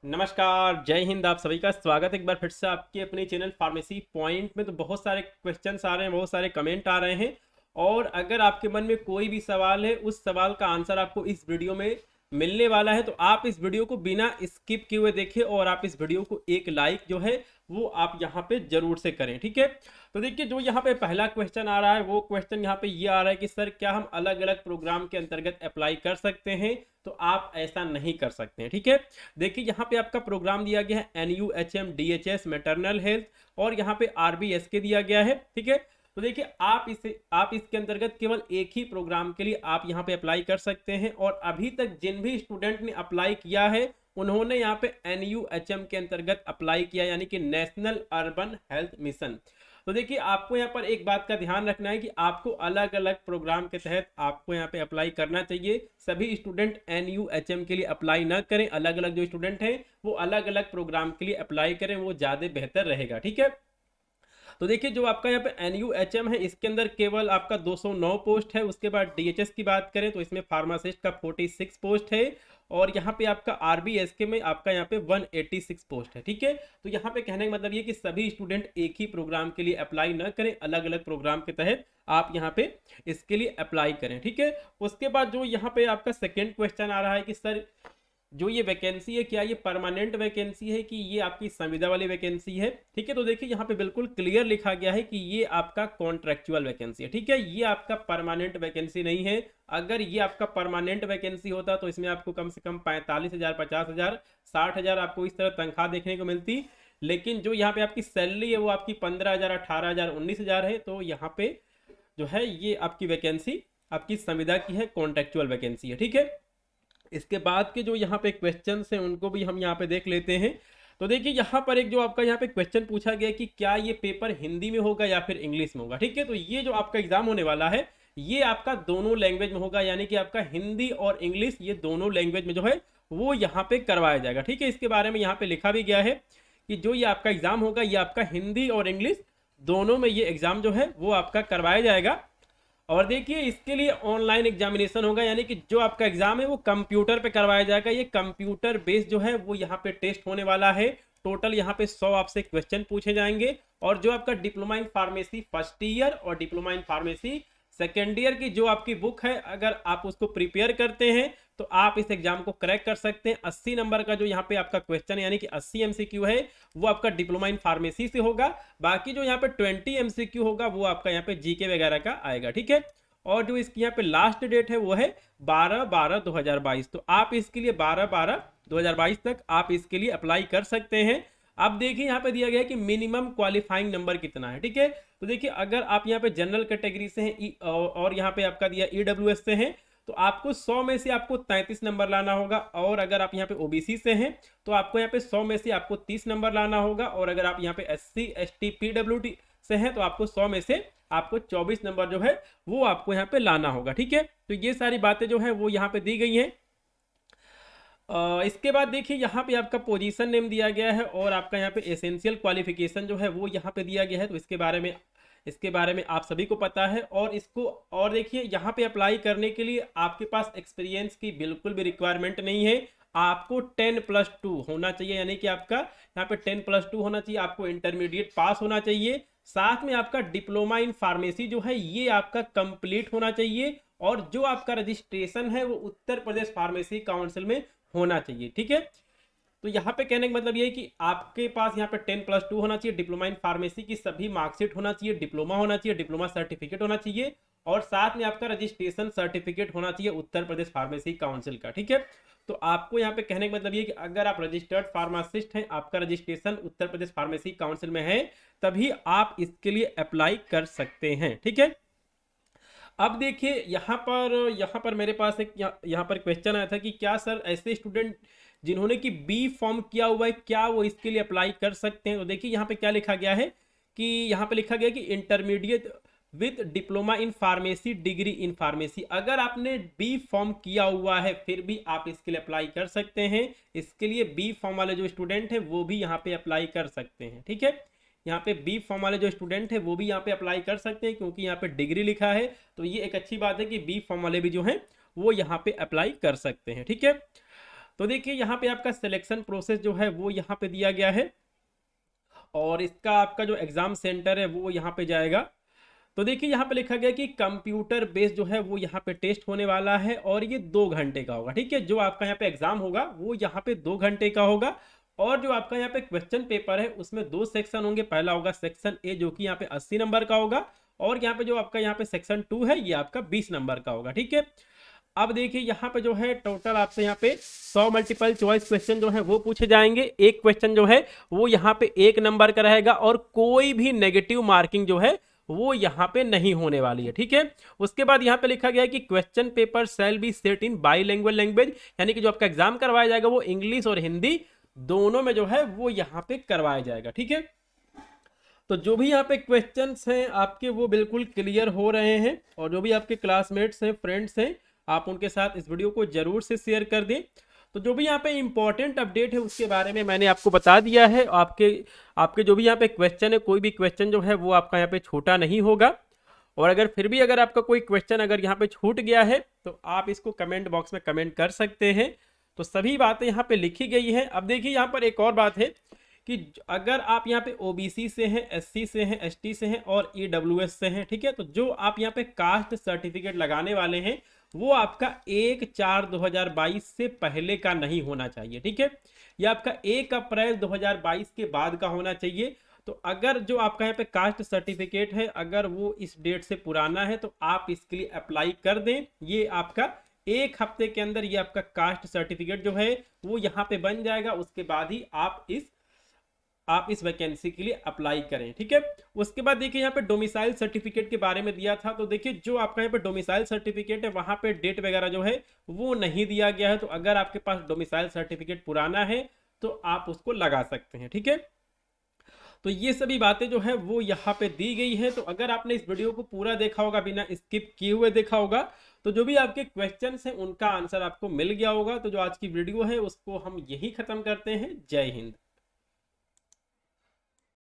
नमस्कार, जय हिंद। आप सभी का स्वागत है एक बार फिर से आपके अपने चैनल फार्मेसी पॉइंट में। तो बहुत सारे क्वेश्चंस आ रहे हैं, बहुत सारे कमेंट आ रहे हैं। और अगर आपके मन में कोई भी सवाल है, उस सवाल का आंसर आपको इस वीडियो में मिलने वाला है। तो आप इस वीडियो को बिना स्किप किए हुए देखें और आप इस वीडियो को एक लाइक जो है वो आप यहाँ पे जरूर से करें, ठीक है। तो देखिए, जो यहाँ पे पहला क्वेश्चन आ रहा है वो क्वेश्चन यहाँ पे ये आ रहा है कि सर क्या हम अलग अलग प्रोग्राम के अंतर्गत अप्लाई कर सकते हैं? तो आप ऐसा नहीं कर सकते हैं, ठीक है। देखिए, यहाँ पे आपका प्रोग्राम दिया गया है NUHM DHS मैटरनल हेल्थ, और यहाँ पे RBSK दिया गया है, ठीक है। तो देखिए, आप इसके अंतर्गत केवल एक ही प्रोग्राम के लिए आप यहाँ पे अप्लाई कर सकते हैं। और अभी तक जिन भी स्टूडेंट ने अप्लाई किया है उन्होंने यहाँ पे NUHM के अंतर्गत अप्लाई किया, यानी कि नेशनल अर्बन हेल्थ मिशन। तो देखिए, आपको यहाँ पर एक बात का ध्यान रखना है कि आपको अलग अलग प्रोग्राम के तहत आपको यहाँ पे अप्लाई करना चाहिए। सभी स्टूडेंट NUHM के लिए अप्लाई ना करें, अलग अलग जो स्टूडेंट हैं वो अलग अलग प्रोग्राम के लिए अप्लाई करें, वो ज़्यादा बेहतर रहेगा, ठीक है। तो देखिए, जो आपका यहाँ पे NUHM है इसके अंदर केवल आपका 209 पोस्ट है। उसके बाद DHS की बात करें तो इसमें फार्मासिस्ट का 46 पोस्ट है। और यहाँ पे आपका RBSK में आपका यहाँ पे 186 पोस्ट है, ठीक है। तो यहाँ पे कहने का मतलब ये कि सभी स्टूडेंट एक ही प्रोग्राम के लिए अप्लाई न करें, अलग अलग प्रोग्राम के तहत आप यहाँ पे इसके लिए अप्लाई करें, ठीक है। उसके बाद जो यहाँ पे आपका सेकेंड क्वेश्चन आ रहा है कि सर जो ये वैकेंसी है क्या ये परमानेंट वैकेंसी है कि ये आपकी संविदा वाली वैकेंसी है, ठीक है। तो देखिए, यहाँ पे बिल्कुल क्लियर लिखा गया है कि ये आपका कॉन्ट्रेक्चुअल वैकेंसी है, ठीक है। ये आपका परमानेंट वैकेंसी नहीं है। अगर ये आपका परमानेंट वैकेंसी होता तो इसमें आपको कम से कम 45,000, 50,000, 60,000 आपको इस तरह तनख्वाह देखने को मिलती। लेकिन जो यहाँ पे आपकी सैलरी है वो आपकी 15,000, 18,000, 19,000 है। तो यहाँ पे जो है ये आपकी वैकेंसी आपकी संविदा की है, कॉन्ट्रेक्चुअल वैकेंसी है, ठीक है। इसके बाद के जो यहाँ पे क्वेश्चन हैं उनको भी हम यहाँ पे देख लेते हैं। तो देखिए, यहाँ पर एक जो आपका यहाँ पे क्वेश्चन पूछा गया कि क्या ये पेपर हिंदी में होगा या फिर इंग्लिश में होगा, ठीक है। तो ये जो आपका एग्जाम होने वाला है ये आपका दोनों लैंग्वेज में होगा, यानी कि आपका हिंदी और इंग्लिश ये दोनों लैंग्वेज में जो है वो यहाँ पे करवाया जाएगा, ठीक है। इसके बारे में यहाँ पे लिखा भी गया है कि जो ये आपका एग्जाम होगा ये आपका हिंदी और इंग्लिश दोनों में ये एग्जाम जो है वो आपका करवाया जाएगा। और देखिए, इसके लिए ऑनलाइन एग्जामिनेशन होगा, यानी कि जो आपका एग्जाम है वो कंप्यूटर पे करवाया जाएगा। ये कंप्यूटर बेस्ड जो है वो यहाँ पे टेस्ट होने वाला है। टोटल यहाँ पे 100 आपसे क्वेश्चन पूछे जाएंगे। और जो आपका diploma in pharmacy first year और diploma in pharmacy second year की जो आपकी बुक है, अगर आप उसको प्रिपेयर करते हैं तो आप इस एग्जाम को क्रैक कर सकते हैं। 80 नंबर का जो यहाँ पे आपका क्वेश्चन है, यानी कि 80 MCQ है, वो आपका डिप्लोमा इन फार्मेसी से होगा। बाकी जो यहाँ पे 20 MCQ होगा वो आपका यहाँ पे जीके वगैरह का आएगा, ठीक है। और जो इसकी यहाँ पे लास्ट डेट है वो है 12/12/2022। तो आप इसके लिए 12/12/2022 तक आप इसके लिए अप्लाई कर सकते हैं। अब देखिए, यहाँ पे दिया गया है कि मिनिमम क्वालिफाइंग नंबर कितना है, ठीक है। तो देखिए, अगर आप यहाँ पे जनरल कैटेगरी से हैं और यहाँ पे आपका दिया EWS से हैं तो आपको 100 में से आपको 33 नंबर लाना होगा। और अगर आप यहाँ पे OBC से हैं तो आपको यहाँ पे 100 में से आपको 30 नंबर लाना होगा। और अगर आप यहाँ पे SC ST PWD से हैं तो आपको 100 में से आपको 24 नंबर जो है वो आपको यहाँ पे लाना होगा, ठीक है। तो ये सारी बातें जो है वो यहाँ पे दी गई हैं। इसके बाद देखिए, यहाँ पे आपका पोजीशन नेम दिया गया है और आपका यहाँ पे एसेंशियल क्वालिफिकेशन जो है वो यहाँ पे दिया गया है। तो इसके बारे में आप सभी को पता है। और देखिए, यहाँ पे अप्लाई करने के लिए आपके पास एक्सपीरियंस की बिल्कुल भी रिक्वायरमेंट नहीं है। आपको 10+2 होना चाहिए, यानी कि आपका यहाँ पे 10+2 होना चाहिए। आपको इंटरमीडिएट पास होना चाहिए। साथ में आपका डिप्लोमा इन फार्मेसी जो है ये आपका कंप्लीट होना चाहिए। और जो आपका रजिस्ट्रेशन है वो उत्तर प्रदेश फार्मेसी काउंसिल में होना चाहिए, ठीक है। तो यहाँ पे कहने का मतलब ये है कि आपके पास यहाँ पे 10+2 होना चाहिए, डिप्लोमा इन फार्मेसी की सभी मार्कशीट होना चाहिए, डिप्लोमा होना चाहिए, डिप्लोमा सर्टिफिकेट होना चाहिए। और साथ में आपका रजिस्ट्रेशन सर्टिफिकेट होना चाहिए उत्तर प्रदेश फार्मेसी काउंसिल का, ठीक है। तो आपको यहाँ पे कहने का मतलब ये कि अगर आप रजिस्टर्ड फार्मासिस्ट हैं, आपका registration Uttar Pradesh pharmacy council में है, तभी आप इसके लिए अप्लाई कर सकते हैं, ठीक है। अब देखिए, यहाँ पर मेरे पास एक यहाँ पर क्वेश्चन आया था कि क्या सर ऐसे स्टूडेंट जिन्होंने कि बी फॉर्म किया हुआ है क्या वो इसके लिए अप्लाई कर सकते हैं? तो देखिए, यहाँ पे क्या लिखा गया है कि यहाँ पे लिखा गया कि intermediate with diploma in pharmacy degree in pharmacy, अगर आपने बी फॉर्म किया हुआ है फिर भी आप इसके लिए अप्लाई कर सकते हैं। इसके लिए बी फॉर्म वाले जो स्टूडेंट हैं वो भी यहाँ पे अप्लाई कर सकते हैं, ठीक है। यहाँ पे बी फॉर्म वाले जो स्टूडेंट है वो भी यहाँ पे अप्लाई कर सकते हैं, क्योंकि यहाँ पे डिग्री लिखा है। तो ये एक अच्छी बात है कि बी फॉर्म वाले भी जो हैं वो यहाँ पे अप्लाई कर सकते हैं, ठीक है। तो देखिए यहाँ पे आपका सिलेक्शन प्रोसेस जो है वो यहाँ पे दिया गया है, और इसका आपका जो एग्जाम सेंटर है वो यहाँ पे जाएगा। तो देखिए यहाँ पे लिखा गया कि कंप्यूटर बेस्ड जो है वो यहाँ पे टेस्ट होने वाला है, और ये 2 घंटे का होगा। ठीक है, जो आपका यहाँ पे एग्जाम होगा वो यहाँ पे 2 घंटे का होगा। और जो आपका यहाँ पे क्वेश्चन पेपर है उसमें 2 सेक्शन होंगे। पहला होगा सेक्शन ए जो कि यहाँ पे 80 नंबर का होगा, और यहाँ पे जो आपका यहाँ पे सेक्शन 2 है ये आपका 20 नंबर का होगा। ठीक है, अब देखिए यहाँ पे जो है टोटल आपसे यहाँ पे 100 मल्टीपल चॉइस क्वेश्चन जो है वो पूछे जाएंगे। एक क्वेश्चन जो है वो यहाँ पे 1 नंबर का रहेगा, और कोई भी नेगेटिव मार्किंग जो है वो यहाँ पे नहीं होने वाली है। ठीक है, उसके बाद यहाँ पे लिखा गया है कि question paper shall be set in bilingual language, यानी कि जो आपका एग्जाम करवाया जाएगा वो इंग्लिश और हिंदी दोनों में जो है वो यहाँ पे करवाया जाएगा। ठीक है, तो जो भी यहाँ पे क्वेश्चंस हैं आपके वो बिल्कुल क्लियर हो रहे हैं, और जो भी आपके क्लासमेट्स हैं, फ्रेंड्स हैं, आप उनके साथ इस वीडियो को जरूर से शेयर कर दें। तो जो भी यहाँ पे इंपॉर्टेंट अपडेट है उसके बारे में मैंने आपको बता दिया है। आपके आपके जो भी यहाँ पे क्वेश्चन है, कोई भी क्वेश्चन जो है वो आपका यहाँ पे छोटा नहीं होगा। और अगर फिर भी अगर आपका कोई क्वेश्चन अगर यहाँ पे छूट गया है तो आप इसको कमेंट बॉक्स में कमेंट कर सकते हैं। तो सभी बातें यहाँ पे लिखी गई है। अब देखिए यहाँ पर एक और बात है कि अगर आप यहाँ पे ओबीसी से हैं, एससी से हैं, एसटी से हैं और ईडब्ल्यूएस से हैं, ठीक है, तो जो आप यहाँ पे कास्ट सर्टिफिकेट लगाने वाले हैं वो आपका 1/4/2022 से पहले का नहीं होना चाहिए। ठीक है, यह आपका 1 अप्रैल 2022 के बाद का होना चाहिए। तो अगर जो आपका यहाँ पे कास्ट सर्टिफिकेट है अगर वो इस डेट से पुराना है तो आप इसके लिए अप्लाई कर दें। ये आपका 1 हफ्ते के अंदर ये आपका कास्ट सर्टिफिकेट जो है वो यहाँ पे बन जाएगा। उसके बाद ही आप इस वैकेंसी के लिए अप्लाई करें। ठीक है, उसके बाद देखिए यहाँ पे डोमिसाइल सर्टिफिकेट के बारे में दिया था। तो देखिए जो आपका यहाँ पे डोमिसाइल सर्टिफिकेट है वहां पे डेट वगैरह जो है वो नहीं दिया गया है। तो अगर आपके पास डोमिसाइल सर्टिफिकेट पुराना है तो आप उसको लगा सकते हैं। ठीक है, तो ये सभी बातें जो है वो यहाँ पे दी गई है। तो अगर आपने इस वीडियो को पूरा देखा होगा, बिना स्किप किए हुए देखा होगा, तो जो भी आपके क्वेश्चंस हैं उनका आंसर आपको मिल गया होगा। तो जो आज की वीडियो है उसको हम यही खत्म करते हैं। जय हिंद।